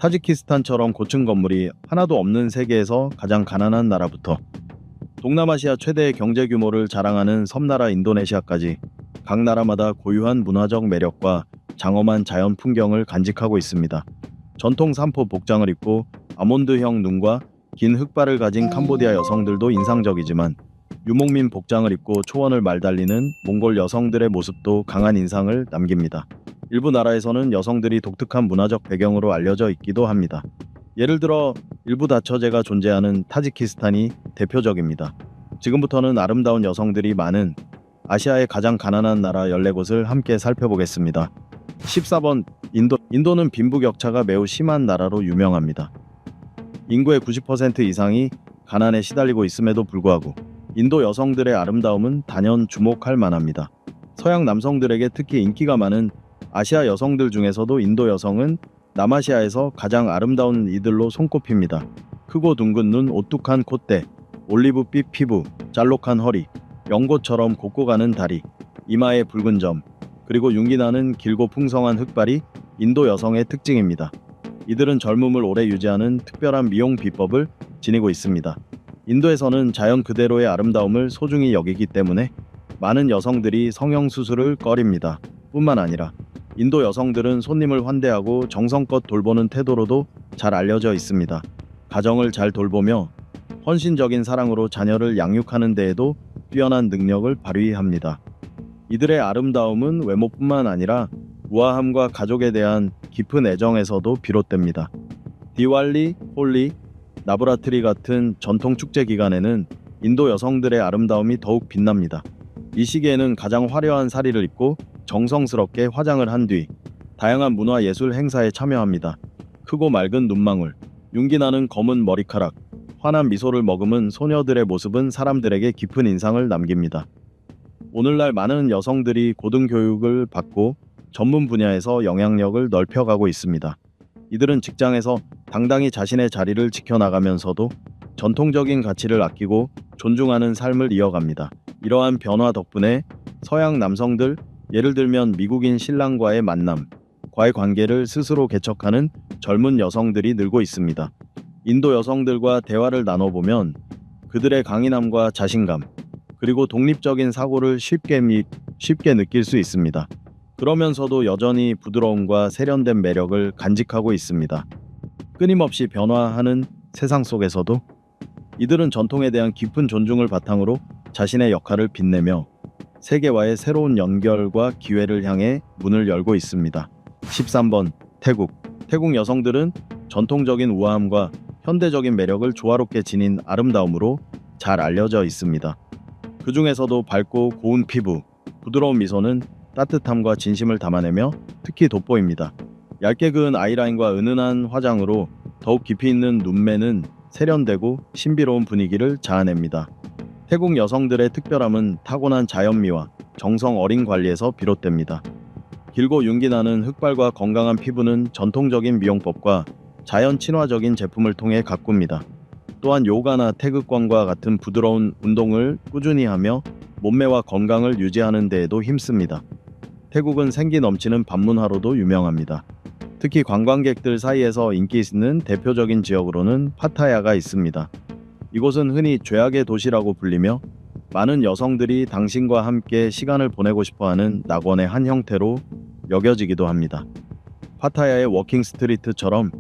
타지키스탄처럼 고층 건물이 하나도 없는 세계에서 가장 가난한 나라부터 동남아시아 최대의 경제 규모를 자랑하는 섬나라 인도네시아까지 각 나라마다 고유한 문화적 매력과 장엄한 자연 풍경을 간직하고 있습니다. 전통 삼포 복장을 입고 아몬드형 눈과 긴 흑발을 가진 캄보디아 여성들도 인상적이지만 유목민 복장을 입고 초원을 말달리는 몽골 여성들의 모습도 강한 인상을 남깁니다. 일부 나라에서는 여성들이 독특한 문화적 배경으로 알려져 있기도 합니다. 예를 들어 일부 다처제가 존재하는 타지키스탄이 대표적입니다. 지금부터는 아름다운 여성들이 많은 아시아의 가장 가난한 나라 14곳을 함께 살펴보겠습니다. 14번 인도는 빈부격차가 매우 심한 나라로 유명합니다. 인구의 90% 이상이 가난에 시달리고 있음에도 불구하고 인도 여성들의 아름다움은 단연 주목할 만합니다. 서양 남성들에게 특히 인기가 많은 아시아 여성들 중에서도 인도 여성은 남아시아에서 가장 아름다운 이들로 손꼽힙니다. 크고 둥근 눈, 오뚝한 콧대, 올리브빛 피부, 잘록한 허리, 연꽃처럼 곱고 가는 다리, 이마에 붉은 점, 그리고 윤기 나는 길고 풍성한 흑발이 인도 여성의 특징입니다. 이들은 젊음을 오래 유지하는 특별한 미용 비법을 지니고 있습니다. 인도에서는 자연 그대로의 아름다움을 소중히 여기기 때문에 많은 여성들이 성형수술을 꺼립니다. 뿐만 아니라 인도 여성들은 손님을 환대하고 정성껏 돌보는 태도로도 잘 알려져 있습니다. 가정을 잘 돌보며 헌신적인 사랑으로 자녀를 양육하는 데에도 뛰어난 능력을 발휘합니다. 이들의 아름다움은 외모뿐만 아니라 우아함과 가족에 대한 깊은 애정에서도 비롯됩니다. 디왈리, 홀리, 나브라트리 같은 전통 축제 기간에는 인도 여성들의 아름다움이 더욱 빛납니다. 이 시기에는 가장 화려한 사리를 입고 정성스럽게 화장을 한 뒤 다양한 문화 예술 행사에 참여합니다. 크고 맑은 눈망울, 윤기나는 검은 머리카락, 환한 미소를 머금은 소녀들의 모습은 사람들에게 깊은 인상을 남깁니다. 오늘날 많은 여성들이 고등교육을 받고 전문 분야에서 영향력을 넓혀가고 있습니다. 이들은 직장에서 당당히 자신의 자리를 지켜나가면서도 전통적인 가치를 아끼고 존중하는 삶을 이어갑니다. 이러한 변화 덕분에 서양 남성들, 예를 들면 미국인 신랑과의 만남, 과의 관계를 스스로 개척하는 젊은 여성들이 늘고 있습니다. 인도 여성들과 대화를 나눠보면 그들의 강인함과 자신감, 그리고 독립적인 사고를 쉽게 느낄 수 있습니다. 그러면서도 여전히 부드러움과 세련된 매력을 간직하고 있습니다. 끊임없이 변화하는 세상 속에서도 이들은 전통에 대한 깊은 존중을 바탕으로 자신의 역할을 빛내며 세계와의 새로운 연결과 기회를 향해 문을 열고 있습니다. 13번 태국 여성들은 전통적인 우아함과 현대적인 매력을 조화롭게 지닌 아름다움으로 잘 알려져 있습니다. 그 중에서도 밝고 고운 피부, 부드러운 미소는 따뜻함과 진심을 담아내며 특히 돋보입니다. 얇게 그은 아이라인과 은은한 화장으로 더욱 깊이 있는 눈매는 세련되고 신비로운 분위기를 자아냅니다. 태국 여성들의 특별함은 타고난 자연미와 정성 어린 관리에서 비롯됩니다. 길고 윤기나는 흑발과 건강한 피부는 전통적인 미용법과 자연 친화적인 제품을 통해 가꿉니다. 또한 요가나 태극권과 같은 부드러운 운동을 꾸준히 하며 몸매와 건강을 유지하는 데에도 힘씁니다. 태국은 생기 넘치는 밤문화로도 유명합니다. 특히 관광객들 사이에서 인기 있는 대표적인 지역으로는 파타야가 있습니다. 이곳은 흔히 죄악의 도시라고 불리며 많은 여성들이 당신과 함께 시간을 보내고 싶어하는 낙원의 한 형태로 여겨지기도 합니다. 파타야의 워킹 스트리트처럼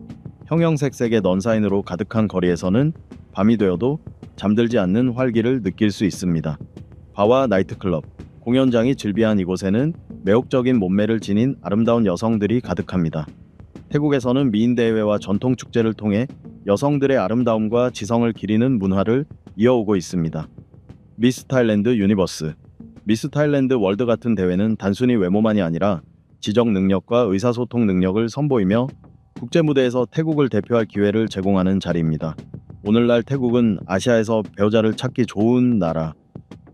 형형색색의 넌사인으로 가득한 거리에서는 밤이 되어도 잠들지 않는 활기를 느낄 수 있습니다. 바와 나이트클럽, 공연장이 즐비한 이곳에는 매혹적인 몸매를 지닌 아름다운 여성들이 가득합니다. 태국에서는 미인대회와 전통축제를 통해 여성들의 아름다움과 지성을 기리는 문화를 이어오고 있습니다. 미스 타일랜드 유니버스, 미스 타일랜드 월드 같은 대회는 단순히 외모만이 아니라 지적 능력과 의사소통 능력을 선보이며 국제 무대에서 태국을 대표할 기회를 제공하는 자리입니다. 오늘날 태국은 아시아에서 배우자를 찾기 좋은 나라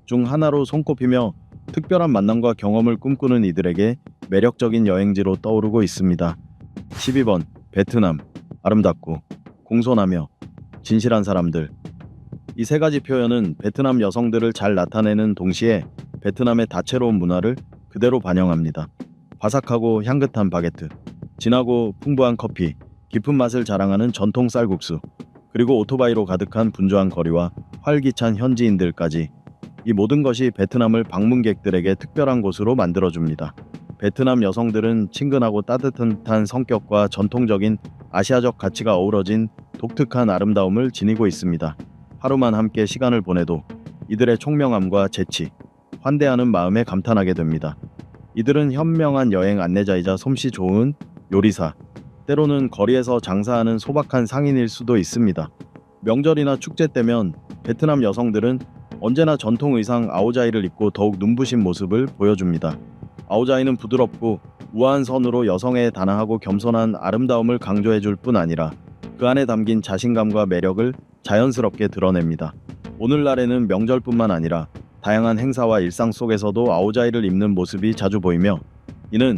중 하나로 손꼽히며 특별한 만남과 경험을 꿈꾸는 이들에게 매력적인 여행지로 떠오르고 있습니다. 12번 베트남, 아름답고 공손하며 진실한 사람들. 이 세 가지 표현은 베트남 여성들을 잘 나타내는 동시에 베트남의 다채로운 문화를 그대로 반영합니다. 바삭하고 향긋한 바게트, 진하고 풍부한 커피, 깊은 맛을 자랑하는 전통 쌀국수, 그리고 오토바이로 가득한 분주한 거리와 활기찬 현지인들까지, 이 모든 것이 베트남을 방문객들에게 특별한 곳으로 만들어줍니다. 베트남 여성들은 친근하고 따뜻한 성격과 전통적인 아시아적 가치가 어우러진 독특한 아름다움을 지니고 있습니다. 하루만 함께 시간을 보내도 이들의 총명함과 재치, 환대하는 마음에 감탄하게 됩니다. 이들은 현명한 여행 안내자이자 솜씨 좋은 요리사, 때로는 거리에서 장사하는 소박한 상인일 수도 있습니다. 명절이나 축제 때면 베트남 여성들은 언제나 전통 의상 아오자이를 입고 더욱 눈부신 모습을 보여줍니다. 아오자이는 부드럽고 우아한 선으로 여성의 단아하고 겸손한 아름다움을 강조해줄 뿐 아니라 그 안에 담긴 자신감과 매력을 자연스럽게 드러냅니다. 오늘날에는 명절뿐만 아니라 다양한 행사와 일상 속에서도 아오자이를 입는 모습이 자주 보이며, 이는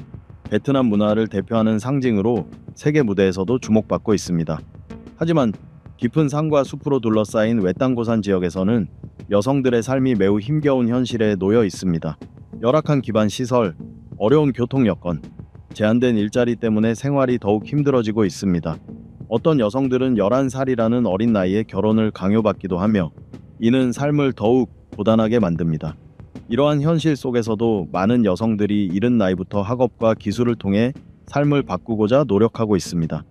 베트남 문화를 대표하는 상징으로 세계 무대에서도 주목받고 있습니다. 하지만 깊은 산과 숲으로 둘러싸인 외딴고산 지역에서는 여성들의 삶이 매우 힘겨운 현실에 놓여 있습니다. 열악한 기반 시설, 어려운 교통 여건, 제한된 일자리 때문에 생활이 더욱 힘들어지고 있습니다. 어떤 여성들은 11살이라는 어린 나이에 결혼을 강요받기도 하며, 이는 삶을 더욱 고단하게 만듭니다. 이러한 현실 속에서도 많은 여성들이 이른 나이부터 학업과 기술을 통해 삶을 바꾸고자 노력하고 있습니다.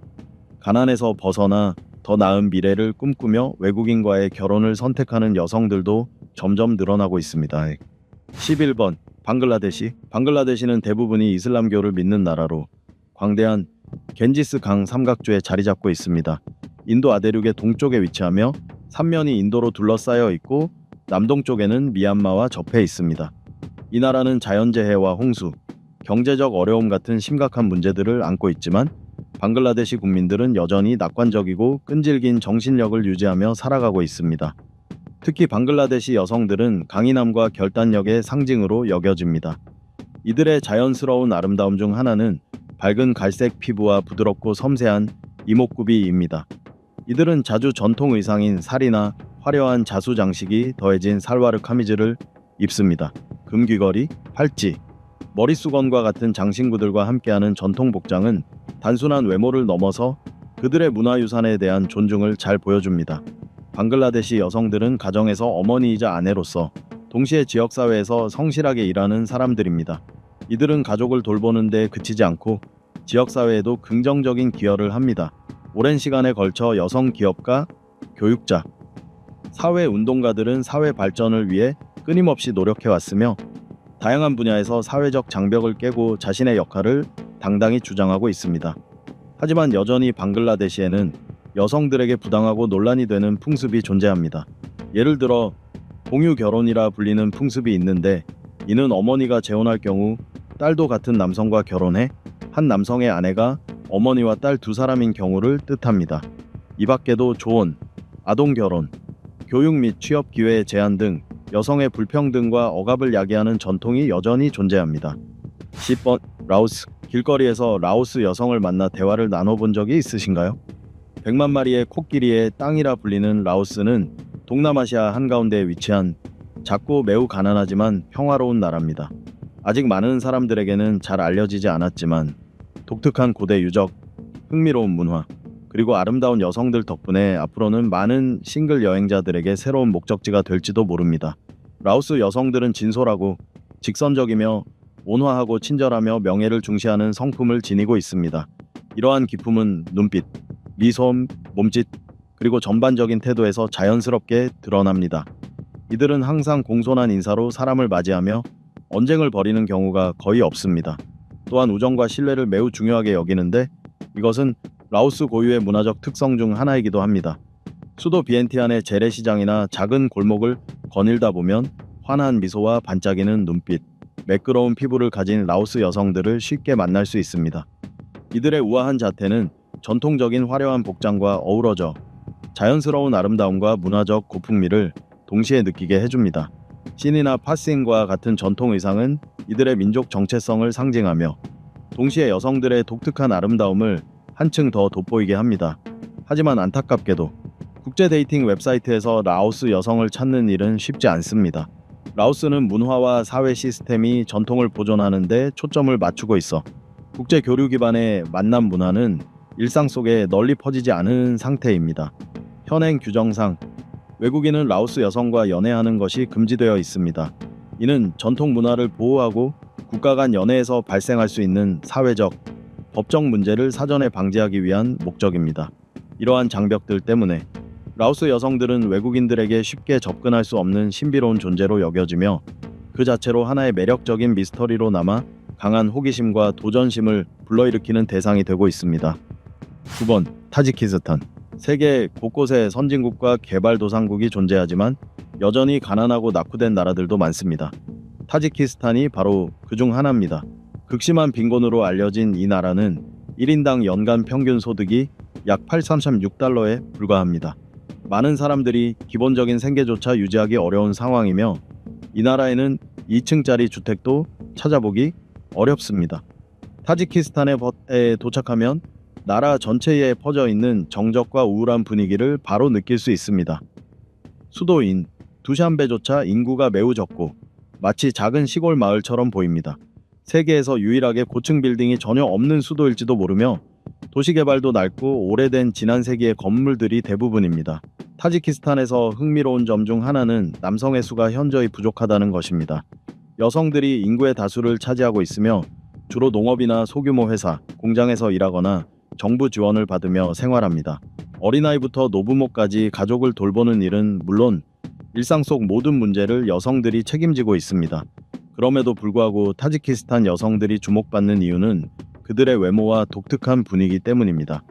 가난에서 벗어나 더 나은 미래를 꿈꾸며 외국인과의 결혼을 선택하는 여성들도 점점 늘어나고 있습니다. 11번 방글라데시. 방글라데시는 대부분이 이슬람교를 믿는 나라로 광대한 겐지스 강 삼각주에 자리 잡고 있습니다. 인도 아대륙의 동쪽에 위치하며 삼면이 인도로 둘러싸여 있고 남동쪽에는 미얀마와 접해 있습니다. 이 나라는 자연재해와 홍수, 경제적 어려움 같은 심각한 문제들을 안고 있지만 방글라데시 국민들은 여전히 낙관적이고 끈질긴 정신력을 유지하며 살아가고 있습니다. 특히 방글라데시 여성들은 강인함과 결단력의 상징으로 여겨집니다. 이들의 자연스러운 아름다움 중 하나는 밝은 갈색 피부와 부드럽고 섬세한 이목구비입니다. 이들은 자주 전통 의상인 사리나 화려한 자수 장식이 더해진 살와르 카미즈를 입습니다. 금귀걸이, 팔찌, 머리수건과 같은 장신구들과 함께하는 전통 복장은 단순한 외모를 넘어서 그들의 문화유산에 대한 존중을 잘 보여줍니다. 방글라데시 여성들은 가정에서 어머니이자 아내로서 동시에 지역사회에서 성실하게 일하는 사람들입니다. 이들은 가족을 돌보는 데 그치지 않고 지역사회에도 긍정적인 기여를 합니다. 오랜 시간에 걸쳐 여성 기업가, 교육자, 사회운동가들은 사회 발전을 위해 끊임없이 노력해왔으며, 다양한 분야에서 사회적 장벽을 깨고 자신의 역할을 당당히 주장하고 있습니다. 하지만 여전히 방글라데시에는 여성들에게 부당하고 논란이 되는 풍습이 존재합니다. 예를 들어 공유 결혼이라 불리는 풍습이 있는데, 이는 어머니가 재혼할 경우 딸도 같은 남성과 결혼해 한 남성의 아내가 어머니와 딸 두 사람인 경우를 뜻합니다. 이 밖에도 조혼, 아동결혼, 교육 및 취업 기회의 제한 등 여성의 불평등과 억압을 야기하는 전통이 여전히 존재합니다. 10번 라오스. 길거리에서 라오스 여성을 만나 대화를 나눠본 적이 있으신가요? 100만 마리의 코끼리의 땅이라 불리는 라오스는 동남아시아 한가운데에 위치한 작고 매우 가난하지만 평화로운 나라입니다. 아직 많은 사람들에게는 잘 알려지지 않았지만 독특한 고대 유적, 흥미로운 문화, 그리고 아름다운 여성들 덕분에 앞으로는 많은 싱글 여행자들에게 새로운 목적지가 될지도 모릅니다. 라오스 여성들은 진솔하고 직선적이며 온화하고 친절하며 명예를 중시하는 성품을 지니고 있습니다. 이러한 기품은 눈빛, 미소, 몸짓, 그리고 전반적인 태도에서 자연스럽게 드러납니다. 이들은 항상 공손한 인사로 사람을 맞이하며 언쟁을 벌이는 경우가 거의 없습니다. 또한 우정과 신뢰를 매우 중요하게 여기는데, 이것은 라오스 고유의 문화적 특성 중 하나이기도 합니다. 수도 비엔티안의 재래시장이나 작은 골목을 거닐다 보면 환한 미소와 반짝이는 눈빛, 매끄러운 피부를 가진 라오스 여성들을 쉽게 만날 수 있습니다. 이들의 우아한 자태는 전통적인 화려한 복장과 어우러져 자연스러운 아름다움과 문화적 고풍미를 동시에 느끼게 해줍니다. 신이나 파싱과 같은 전통 의상은 이들의 민족 정체성을 상징하며 동시에 여성들의 독특한 아름다움을 한층 더 돋보이게 합니다. 하지만 안타깝게도 국제 데이팅 웹사이트에서 라오스 여성을 찾는 일은 쉽지 않습니다. 라오스는 문화와 사회 시스템이 전통을 보존하는 데 초점을 맞추고 있어 국제 교류 기반의 만남 문화는 일상 속에 널리 퍼지지 않은 상태입니다. 현행 규정상 외국인은 라오스 여성과 연애하는 것이 금지되어 있습니다. 이는 전통 문화를 보호하고 국가 간 연애에서 발생할 수 있는 사회적, 법적 문제를 사전에 방지하기 위한 목적입니다. 이러한 장벽들 때문에 라오스 여성들은 외국인들에게 쉽게 접근할 수 없는 신비로운 존재로 여겨지며 그 자체로 하나의 매력적인 미스터리로 남아 강한 호기심과 도전심을 불러일으키는 대상이 되고 있습니다. 9번 타지키스탄. 세계 곳곳에 선진국과 개발도상국이 존재하지만 여전히 가난하고 낙후된 나라들도 많습니다. 타지키스탄이 바로 그중 하나입니다. 극심한 빈곤으로 알려진 이 나라는 1인당 연간 평균 소득이 약 836달러에 불과합니다. 많은 사람들이 기본적인 생계조차 유지하기 어려운 상황이며 이 나라에는 2층짜리 주택도 찾아보기 어렵습니다. 타지키스탄에 도착하면 나라 전체에 퍼져 있는 정적과 우울한 분위기를 바로 느낄 수 있습니다. 수도인 두샨베조차 인구가 매우 적고 마치 작은 시골 마을처럼 보입니다. 세계에서 유일하게 고층 빌딩이 전혀 없는 수도일지도 모르며 도시개발도 낮고 오래된 지난 세기의 건물들이 대부분입니다. 타지키스탄에서 흥미로운 점 중 하나는 남성의 수가 현저히 부족하다는 것입니다. 여성들이 인구의 다수를 차지하고 있으며 주로 농업이나 소규모 회사, 공장에서 일하거나 정부 지원을 받으며 생활합니다. 어린아이부터 노부모까지 가족을 돌보는 일은 물론 일상 속 모든 문제를 여성들이 책임지고 있습니다. 그럼에도 불구하고 타지키스탄 여성들이 주목받는 이유는 그들의 외모와 독특한 분위기 때문입니다.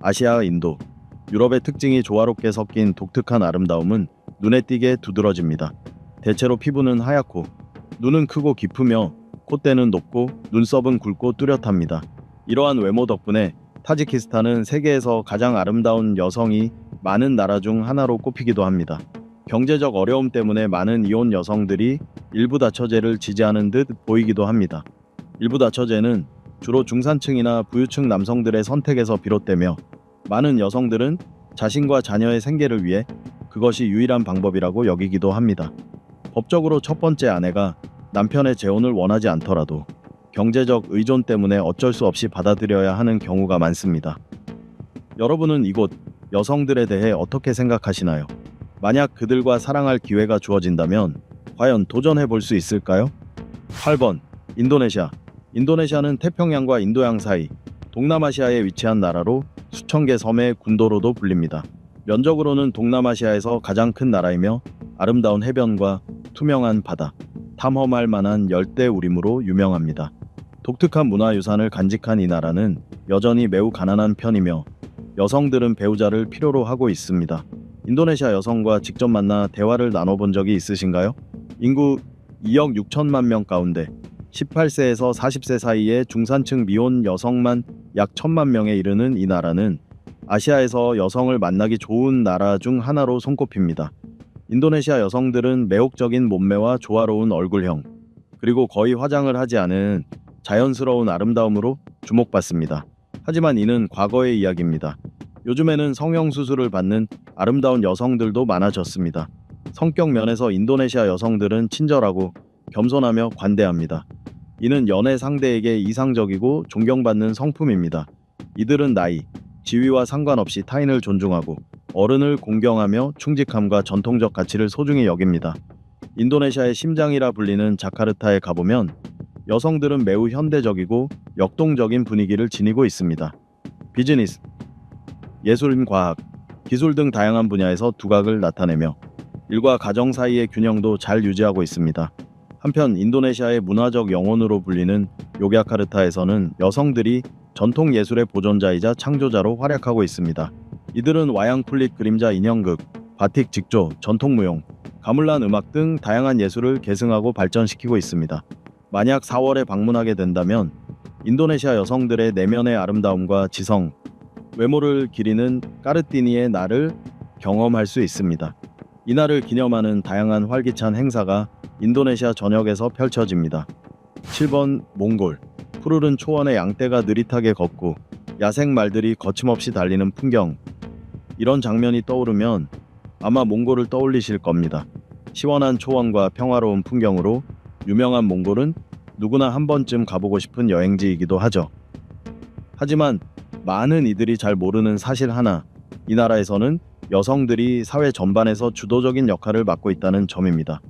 아시아, 인도, 유럽의 특징이 조화롭게 섞인 독특한 아름다움은 눈에 띄게 두드러집니다. 대체로 피부는 하얗고 눈은 크고 깊으며 콧대는 높고 눈썹은 굵고 뚜렷합니다. 이러한 외모 덕분에 타지키스탄은 세계에서 가장 아름다운 여성이 많은 나라 중 하나로 꼽히기도 합니다. 경제적 어려움 때문에 많은 이혼 여성들이 일부 다처제를 지지하는 듯 보이기도 합니다. 일부 다처제는 주로 중산층이나 부유층 남성들의 선택에서 비롯되며 많은 여성들은 자신과 자녀의 생계를 위해 그것이 유일한 방법이라고 여기기도 합니다. 법적으로 첫 번째 아내가 남편의 재혼을 원하지 않더라도 경제적 의존 때문에 어쩔 수 없이 받아들여야 하는 경우가 많습니다. 여러분은 이곳 여성들에 대해 어떻게 생각하시나요? 만약 그들과 사랑할 기회가 주어진다면 과연 도전해 볼 수 있을까요? 8번 인도네시아. 인도네시아는 태평양과 인도양 사이 동남아시아에 위치한 나라로 수천 개 섬의 군도로도 불립니다. 면적으로는 동남아시아에서 가장 큰 나라이며 아름다운 해변과 투명한 바다, 탐험할 만한 열대우림으로 유명합니다. 독특한 문화유산을 간직한 이 나라는 여전히 매우 가난한 편이며 여성들은 배우자를 필요로 하고 있습니다. 인도네시아 여성과 직접 만나 대화를 나눠본 적이 있으신가요? 인구 2억 6천만 명 가운데 18세에서 40세 사이의 중산층 미혼 여성만 약 1천만 명에 이르는 이 나라는 아시아에서 여성을 만나기 좋은 나라 중 하나로 손꼽힙니다. 인도네시아 여성들은 매혹적인 몸매와 조화로운 얼굴형, 그리고 거의 화장을 하지 않은 자연스러운 아름다움으로 주목받습니다. 하지만 이는 과거의 이야기입니다. 요즘에는 성형수술을 받는 아름다운 여성들도 많아졌습니다. 성격 면에서 인도네시아 여성들은 친절하고 겸손하며 관대합니다. 이는 연애 상대에게 이상적이고 존경받는 성품입니다. 이들은 나이, 지위와 상관없이 타인을 존중하고 어른을 공경하며 충직함과 전통적 가치를 소중히 여깁니다. 인도네시아의 심장이라 불리는 자카르타에 가보면 여성들은 매우 현대적이고 역동적인 분위기를 지니고 있습니다. 비즈니스, 예술, 과학, 기술 등 다양한 분야에서 두각을 나타내며 일과 가정 사이의 균형도 잘 유지하고 있습니다. 한편 인도네시아의 문화적 영혼으로 불리는 요꺗카르타에서는 여성들이 전통 예술의 보존자이자 창조자로 활약하고 있습니다. 이들은 와양 플릿 그림자 인형극, 바틱 직조, 전통무용, 가물란 음악 등 다양한 예술을 계승하고 발전시키고 있습니다. 만약 4월에 방문하게 된다면 인도네시아 여성들의 내면의 아름다움과 지성, 외모를 기리는 까르띠니의 날을 경험할 수 있습니다. 이 날을 기념하는 다양한 활기찬 행사가 인도네시아 전역에서 펼쳐집니다. 7번 몽골. 푸르른 초원의 양떼가 느릿하게 걷고 야생 말들이 거침없이 달리는 풍경. 이런 장면이 떠오르면 아마 몽골을 떠올리실 겁니다. 시원한 초원과 평화로운 풍경으로 유명한 몽골은 누구나 한 번쯤 가보고 싶은 여행지이기도 하죠. 하지만 많은 이들이 잘 모르는 사실 하나, 이 나라에서는 여성들이 사회 전반에서 주도적인 역할을 맡고 있다는 점입니다.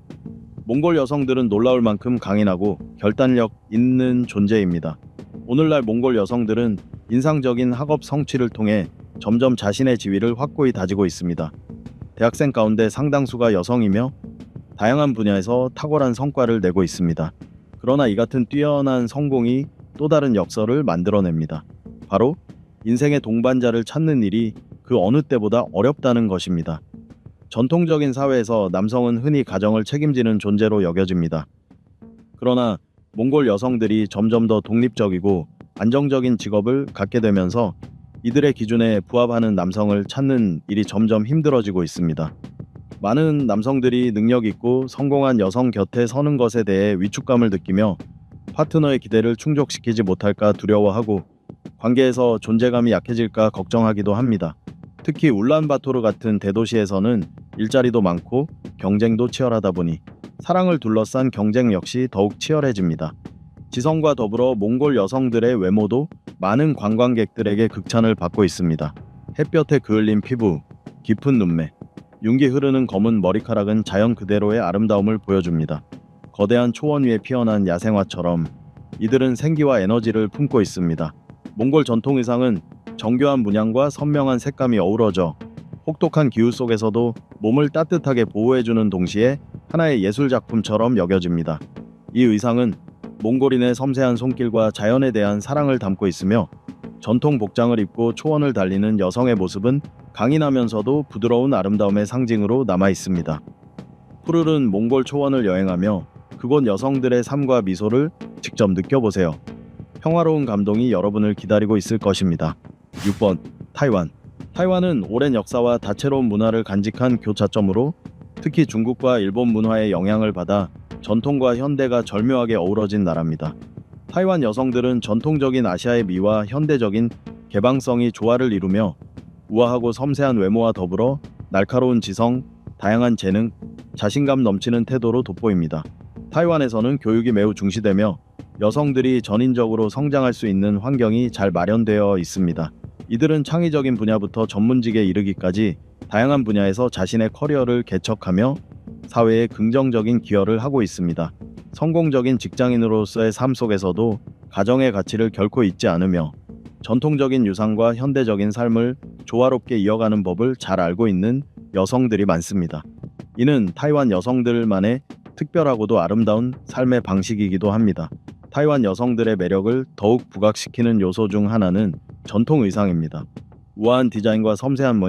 몽골 여성들은 놀라울 만큼 강인하고 결단력 있는 존재입니다. 오늘날 몽골 여성들은 인상적인 학업 성취를 통해 점점 자신의 지위를 확고히 다지고 있습니다. 대학생 가운데 상당수가 여성이며 다양한 분야에서 탁월한 성과를 내고 있습니다. 그러나 이 같은 뛰어난 성공이 또 다른 역설을 만들어냅니다. 바로 인생의 동반자를 찾는 일이 그 어느 때보다 어렵다는 것입니다. 전통적인 사회에서 남성은 흔히 가정을 책임지는 존재로 여겨집니다. 그러나 몽골 여성들이 점점 더 독립적이고 안정적인 직업을 갖게 되면서 이들의 기준에 부합하는 남성을 찾는 일이 점점 힘들어지고 있습니다. 많은 남성들이 능력 있고 성공한 여성 곁에 서는 것에 대해 위축감을 느끼며 파트너의 기대를 충족시키지 못할까 두려워하고 관계에서 존재감이 약해질까 걱정하기도 합니다. 특히 울란바토르 같은 대도시에서는 일자리도 많고 경쟁도 치열하다 보니 사랑을 둘러싼 경쟁 역시 더욱 치열해집니다. 지성과 더불어 몽골 여성들의 외모도 많은 관광객들에게 극찬을 받고 있습니다. 햇볕에 그을린 피부, 깊은 눈매, 윤기 흐르는 검은 머리카락은 자연 그대로의 아름다움을 보여줍니다. 거대한 초원 위에 피어난 야생화처럼 이들은 생기와 에너지를 품고 있습니다. 몽골 전통 의상은 정교한 문양과 선명한 색감이 어우러져 혹독한 기후 속에서도 몸을 따뜻하게 보호해주는 동시에 하나의 예술작품처럼 여겨집니다. 이 의상은 몽골인의 섬세한 손길과 자연에 대한 사랑을 담고 있으며 전통 복장을 입고 초원을 달리는 여성의 모습은 강인하면서도 부드러운 아름다움의 상징으로 남아 있습니다. 푸르른 몽골 초원을 여행하며 그곳 여성들의 삶과 미소를 직접 느껴보세요. 평화로운 감동이 여러분을 기다리고 있을 것입니다. 6번. 타이완. 타이완은 오랜 역사와 다채로운 문화를 간직한 교차점으로 특히 중국과 일본 문화의 영향을 받아 전통과 현대가 절묘하게 어우러진 나라입니다. 타이완 여성들은 전통적인 아시아의 미와 현대적인 개방성이 조화를 이루며 우아하고 섬세한 외모와 더불어 날카로운 지성, 다양한 재능, 자신감 넘치는 태도로 돋보입니다. 타이완에서는 교육이 매우 중시되며 여성들이 전인적으로 성장할 수 있는 환경이 잘 마련되어 있습니다. 이들은 창의적인 분야부터 전문직에 이르기까지 다양한 분야에서 자신의 커리어를 개척하며 사회에 긍정적인 기여를 하고 있습니다. 성공적인 직장인으로서의 삶 속에서도 가정의 가치를 결코 잊지 않으며 전통적인 유산과 현대적인 삶을 조화롭게 이어가는 법을 잘 알고 있는 여성들이 많습니다. 이는 타이완 여성들만의 특별하고도 아름다운 삶의 방식이기도 합니다. 타이완 여성들의 매력을 더욱 부각시키는 요소 중 하나는 전통 의상입니다. 우아한 디자인과 섬세한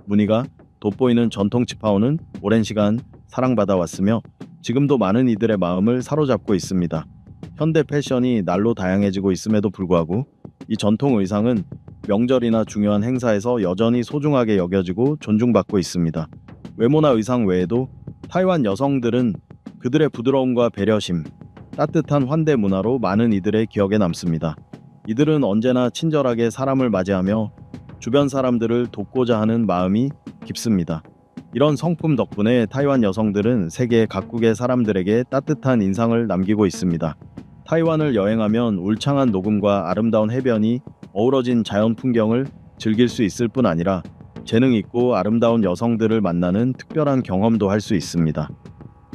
무늬가 돋보이는 전통 치파오는 오랜 시간 사랑받아 왔으며 지금도 많은 이들의 마음을 사로잡고 있습니다. 현대 패션이 날로 다양해지고 있음에도 불구하고 이 전통 의상은 명절이나 중요한 행사에서 여전히 소중하게 여겨지고 존중받고 있습니다. 외모나 의상 외에도 타이완 여성들은 그들의 부드러움과 배려심, 따뜻한 환대 문화로 많은 이들의 기억에 남습니다. 이들은 언제나 친절하게 사람을 맞이하며 주변 사람들을 돕고자 하는 마음이 깊습니다. 이런 성품 덕분에 타이완 여성들은 세계 각국의 사람들에게 따뜻한 인상을 남기고 있습니다. 타이완을 여행하면 울창한 녹음과 아름다운 해변이 어우러진 자연 풍경을 즐길 수 있을 뿐 아니라 재능 있고 아름다운 여성들을 만나는 특별한 경험도 할 수 있습니다.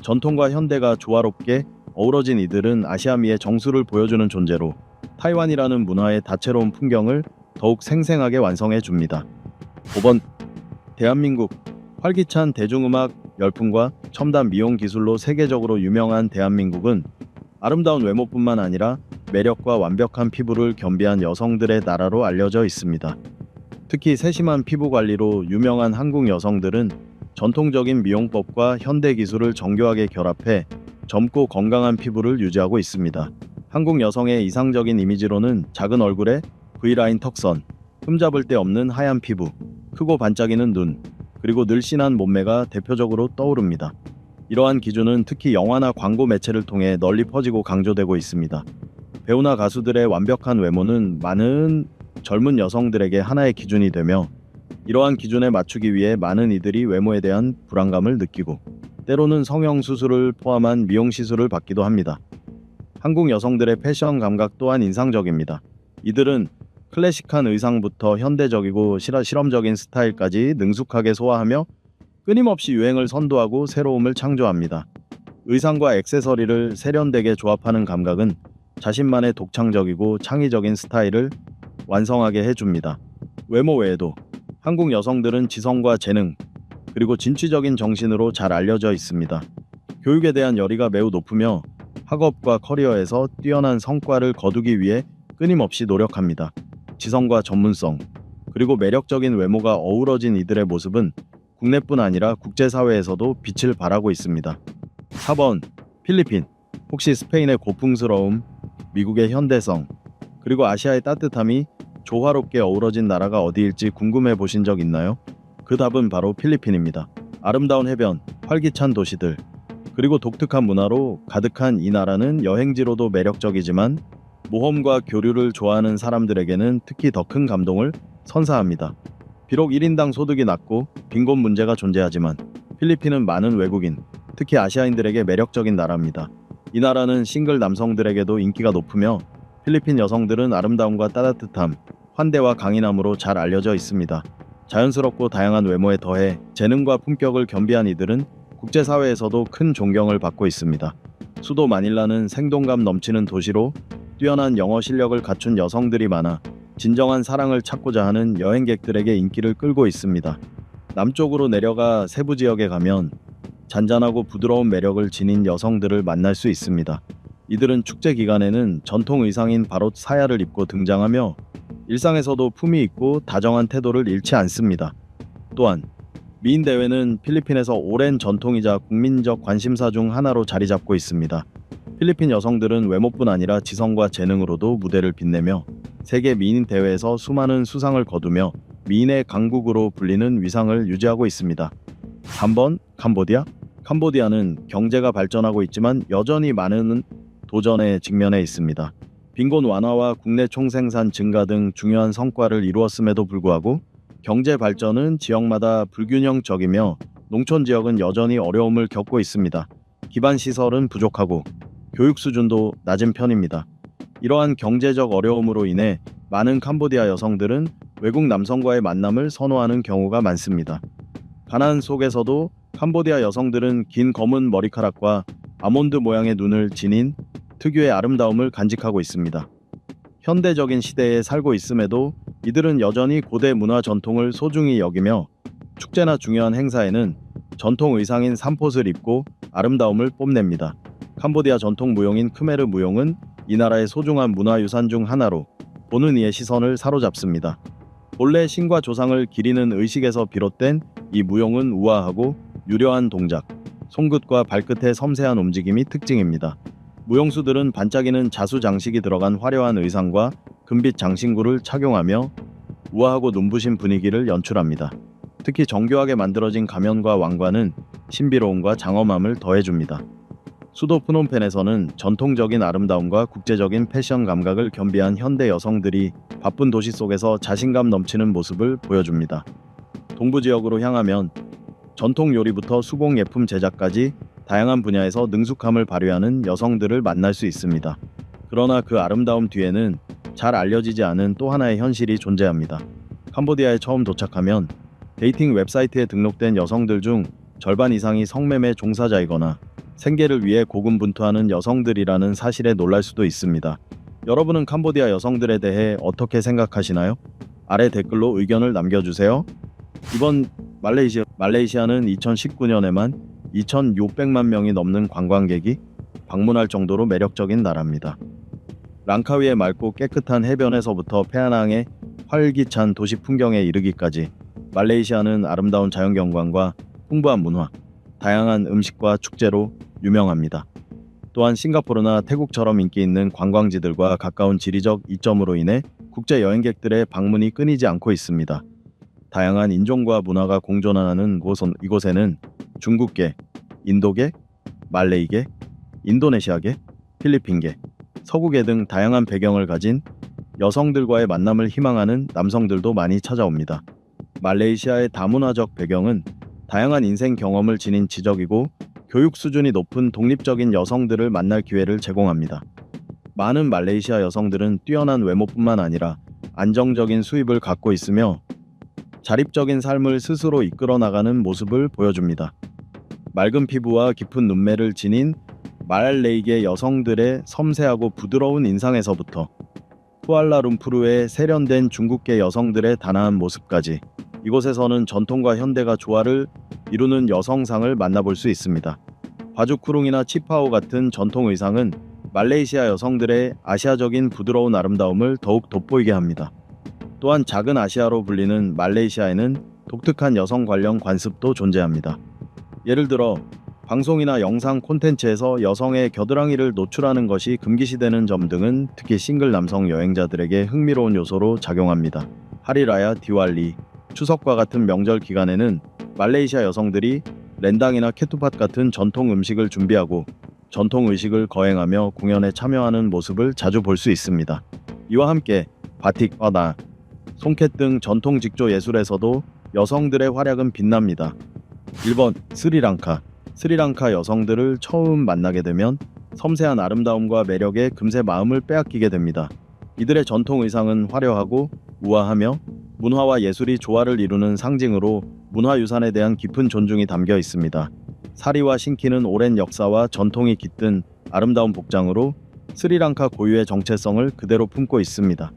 전통과 현대가 조화롭게 어우러진 이들은 아시아미의 정수를 보여주는 존재로 타이완이라는 문화의 다채로운 풍경을 더욱 생생하게 완성해 줍니다. 5번. 대한민국. 활기찬 대중음악 열풍과 첨단 미용 기술로 세계적으로 유명한 대한민국은 아름다운 외모뿐만 아니라 매력과 완벽한 피부를 겸비한 여성들의 나라로 알려져 있습니다. 특히 세심한 피부 관리로 유명한 한국 여성들은 전통적인 미용법과 현대 기술을 정교하게 결합해 젊고 건강한 피부를 유지하고 있습니다. 한국 여성의 이상적인 이미지로는 작은 얼굴에 V라인 턱선, 흠잡을 데 없는 하얀 피부, 크고 반짝이는 눈, 그리고 늘씬한 몸매가 대표적으로 떠오릅니다. 이러한 기준은 특히 영화나 광고 매체를 통해 널리 퍼지고 강조되고 있습니다. 배우나 가수들의 완벽한 외모는 많은 젊은 여성들에게 하나의 기준이 되며 이러한 기준에 맞추기 위해 많은 이들이 외모에 대한 불안감을 느끼고 때로는 성형 수술을 포함한 미용 시술을 받기도 합니다. 한국 여성들의 패션 감각 또한 인상적입니다. 이들은 클래식한 의상부터 현대적이고 실험적인 스타일까지 능숙하게 소화하며 끊임없이 유행을 선도하고 새로움을 창조합니다. 의상과 액세서리를 세련되게 조합하는 감각은 자신만의 독창적이고 창의적인 스타일을 완성하게 해줍니다. 외모 외에도 한국 여성들은 지성과 재능, 그리고 진취적인 정신으로 잘 알려져 있습니다. 교육에 대한 열의가 매우 높으며 학업과 커리어에서 뛰어난 성과를 거두기 위해 끊임없이 노력합니다. 지성과 전문성, 그리고 매력적인 외모가 어우러진 이들의 모습은 국내뿐 아니라 국제사회에서도 빛을 발하고 있습니다. 4번, 필리핀. 혹시 스페인의 고풍스러움, 미국의 현대성, 그리고 아시아의 따뜻함이 조화롭게 어우러진 나라가 어디일지 궁금해 보신 적 있나요? 그 답은 바로 필리핀입니다. 아름다운 해변, 활기찬 도시들, 그리고 독특한 문화로 가득한 이 나라는 여행지로도 매력적이지만 모험과 교류를 좋아하는 사람들에게는 특히 더 큰 감동을 선사합니다. 비록 1인당 소득이 낮고 빈곤 문제가 존재하지만 필리핀은 많은 외국인, 특히 아시아인들에게 매력적인 나라입니다. 이 나라는 싱글 남성들에게도 인기가 높으며 필리핀 여성들은 아름다움과 따뜻함, 환대와 강인함으로 잘 알려져 있습니다. 자연스럽고 다양한 외모에 더해 재능과 품격을 겸비한 이들은 국제사회에서도 큰 존경을 받고 있습니다. 수도 마닐라는 생동감 넘치는 도시로 뛰어난 영어 실력을 갖춘 여성들이 많아 진정한 사랑을 찾고자 하는 여행객들에게 인기를 끌고 있습니다. 남쪽으로 내려가 세부 지역에 가면 잔잔하고 부드러운 매력을 지닌 여성들을 만날 수 있습니다. 이들은 축제 기간에는 전통 의상인 바롯 사야를 입고 등장하며 일상에서도 품위 있고 다정한 태도를 잃지 않습니다. 또한 미인 대회는 필리핀에서 오랜 전통이자 국민적 관심사 중 하나로 자리 잡고 있습니다. 필리핀 여성들은 외모뿐 아니라 지성과 재능으로도 무대를 빛내며 세계 미인 대회에서 수많은 수상을 거두며 미인의 강국으로 불리는 위상을 유지하고 있습니다. 3번, 캄보디아. 캄보디아는 경제가 발전하고 있지만 여전히 많은 도전에 직면해 있습니다. 빈곤 완화와 국내 총생산 증가 등 중요한 성과를 이루었음에도 불구하고 경제 발전은 지역마다 불균형적이며 농촌 지역은 여전히 어려움을 겪고 있습니다. 기반 시설은 부족하고 교육 수준도 낮은 편입니다. 이러한 경제적 어려움으로 인해 많은 캄보디아 여성들은 외국 남성과의 만남을 선호하는 경우가 많습니다. 가난 속에서도 캄보디아 여성들은 긴 검은 머리카락과 아몬드 모양의 눈을 지닌 특유의 아름다움을 간직하고 있습니다. 현대적인 시대에 살고 있음에도 이들은 여전히 고대 문화 전통을 소중히 여기며 축제나 중요한 행사에는 전통 의상인 삼폿을 입고 아름다움을 뽐냅니다. 캄보디아 전통 무용인 크메르 무용은 이 나라의 소중한 문화유산 중 하나로 보는 이의 시선을 사로잡습니다. 본래 신과 조상을 기리는 의식에서 비롯된 이 무용은 우아하고 유려한 동작, 손끝과 발끝의 섬세한 움직임이 특징입니다. 무용수들은 반짝이는 자수 장식이 들어간 화려한 의상과 금빛 장신구를 착용하며 우아하고 눈부신 분위기를 연출합니다. 특히 정교하게 만들어진 가면과 왕관은 신비로움과 장엄함을 더해줍니다. 수도 프놈펜에서는 전통적인 아름다움과 국제적인 패션 감각을 겸비한 현대 여성들이 바쁜 도시 속에서 자신감 넘치는 모습을 보여줍니다. 동부 지역으로 향하면 전통 요리부터 수공 예품 제작까지 다양한 분야에서 능숙함을 발휘하는 여성들을 만날 수 있습니다. 그러나 그 아름다움 뒤에는 잘 알려지지 않은 또 하나의 현실이 존재합니다. 캄보디아에 처음 도착하면 데이팅 웹사이트에 등록된 여성들 중 절반 이상이 성매매 종사자이거나 생계를 위해 고군분투하는 여성들이라는 사실에 놀랄 수도 있습니다. 여러분은 캄보디아 여성들에 대해 어떻게 생각하시나요? 아래 댓글로 의견을 남겨주세요. 이번 말레이시아는 2019년에만 2,600만 명이 넘는 관광객이 방문할 정도로 매력적인 나라입니다. 랑카위의 맑고 깨끗한 해변에서부터 페아낭의 활기찬 도시 풍경에 이르기까지 말레이시아는 아름다운 자연경관과 풍부한 문화, 다양한 음식과 축제로 유명합니다. 또한 싱가포르나 태국처럼 인기 있는 관광지들과 가까운 지리적 이점으로 인해 국제 여행객들의 방문이 끊이지 않고 있습니다. 다양한 인종과 문화가 공존하는 이곳에는 중국계, 인도계, 말레이계, 인도네시아계, 필리핀계, 서구계 등 다양한 배경을 가진 여성들과의 만남을 희망하는 남성들도 많이 찾아옵니다. 말레이시아의 다문화적 배경은 다양한 인생 경험을 지닌 지적이고 교육 수준이 높은 독립적인 여성들을 만날 기회를 제공합니다. 많은 말레이시아 여성들은 뛰어난 외모뿐만 아니라 안정적인 수입을 갖고 있으며 자립적인 삶을 스스로 이끌어 나가는 모습을 보여줍니다. 맑은 피부와 깊은 눈매를 지닌 말레이계 여성들의 섬세하고 부드러운 인상에서부터 쿠알라룸푸르의 세련된 중국계 여성들의 단아한 모습까지 이곳에서는 전통과 현대가 조화를 이루는 여성상을 만나볼 수 있습니다. 바주쿠룽이나 치파오 같은 전통 의상은 말레이시아 여성들의 아시아적인 부드러운 아름다움을 더욱 돋보이게 합니다. 또한 작은 아시아로 불리는 말레이시아에는 독특한 여성 관련 관습도 존재합니다. 예를 들어 방송이나 영상 콘텐츠에서 여성의 겨드랑이를 노출하는 것이 금기시되는 점 등은 특히 싱글 남성 여행자들에게 흥미로운 요소로 작용합니다. 하리라야, 디왈리, 추석과 같은 명절 기간에는 말레이시아 여성들이 렌당이나 케투팟 같은 전통 음식을 준비하고 전통 의식을 거행하며 공연에 참여하는 모습을 자주 볼 수 있습니다. 이와 함께 바틱, 화나, 송켓 등 전통 직조 예술에서도 여성들의 활약은 빛납니다. 1번 스리랑카. 스리랑카 여성들을 처음 만나게 되면 섬세한 아름다움과 매력에 금세 마음을 빼앗기게 됩니다. 이들의 전통 의상은 화려하고 우아하며 문화와 예술이 조화를 이루는 상징으로 문화유산에 대한 깊은 존중이 담겨 있습니다. 사리와 신키는 오랜 역사와 전통이 깃든 아름다운 복장으로 스리랑카 고유의 정체성을 그대로 품고 있습니다.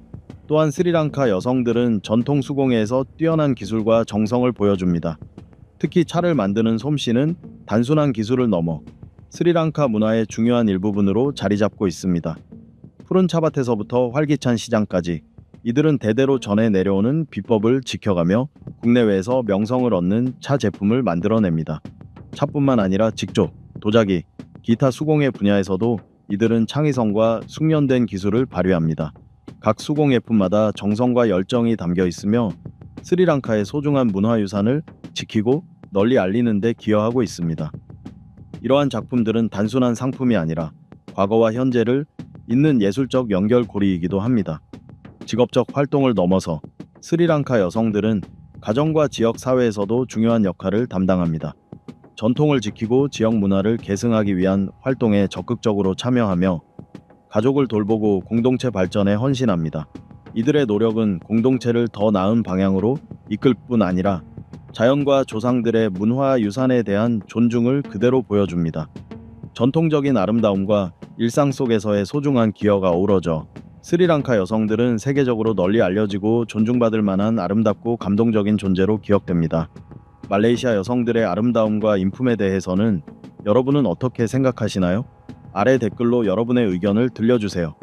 또한 스리랑카 여성들은 전통 수공예에서 뛰어난 기술과 정성을 보여줍니다. 특히 차를 만드는 솜씨는 단순한 기술을 넘어 스리랑카 문화의 중요한 일부분으로 자리 잡고 있습니다. 푸른 차밭에서부터 활기찬 시장까지 이들은 대대로 전해 내려오는 비법을 지켜가며 국내외에서 명성을 얻는 차 제품을 만들어냅니다. 차뿐만 아니라 직조, 도자기, 기타 수공예 분야에서도 이들은 창의성과 숙련된 기술을 발휘합니다. 각 수공예품마다 정성과 열정이 담겨 있으며 스리랑카의 소중한 문화유산을 지키고 널리 알리는 데 기여하고 있습니다. 이러한 작품들은 단순한 상품이 아니라 과거와 현재를 잇는 예술적 연결고리이기도 합니다. 직업적 활동을 넘어서 스리랑카 여성들은 가정과 지역 사회에서도 중요한 역할을 담당합니다. 전통을 지키고 지역 문화를 계승하기 위한 활동에 적극적으로 참여하며 가족을 돌보고 공동체 발전에 헌신합니다. 이들의 노력은 공동체를 더 나은 방향으로 이끌 뿐 아니라 자연과 조상들의 문화 유산에 대한 존중을 그대로 보여줍니다. 전통적인 아름다움과 일상 속에서의 소중한 기여가 어우러져 스리랑카 여성들은 세계적으로 널리 알려지고 존중받을 만한 아름답고 감동적인 존재로 기억됩니다. 말레이시아 여성들의 아름다움과 인품에 대해서는 여러분은 어떻게 생각하시나요? 아래 댓글로 여러분의 의견을 들려주세요.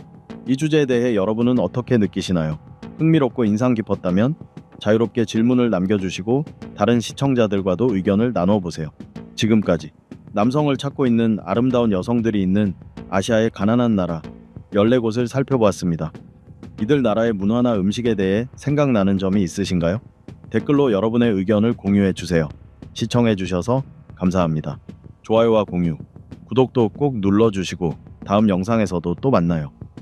이 주제에 대해 여러분은 어떻게 느끼시나요? 흥미롭고 인상 깊었다면 자유롭게 질문을 남겨주시고 다른 시청자들과도 의견을 나눠보세요. 지금까지 남성을 찾고 있는 아름다운 여성들이 있는 아시아의 가난한 나라 14곳을 살펴보았습니다. 이들 나라의 문화나 음식에 대해 생각나는 점이 있으신가요? 댓글로 여러분의 의견을 공유해주세요. 시청해주셔서 감사합니다. 좋아요와 공유, 구독도 꼭 눌러주시고 다음 영상에서도 또 만나요.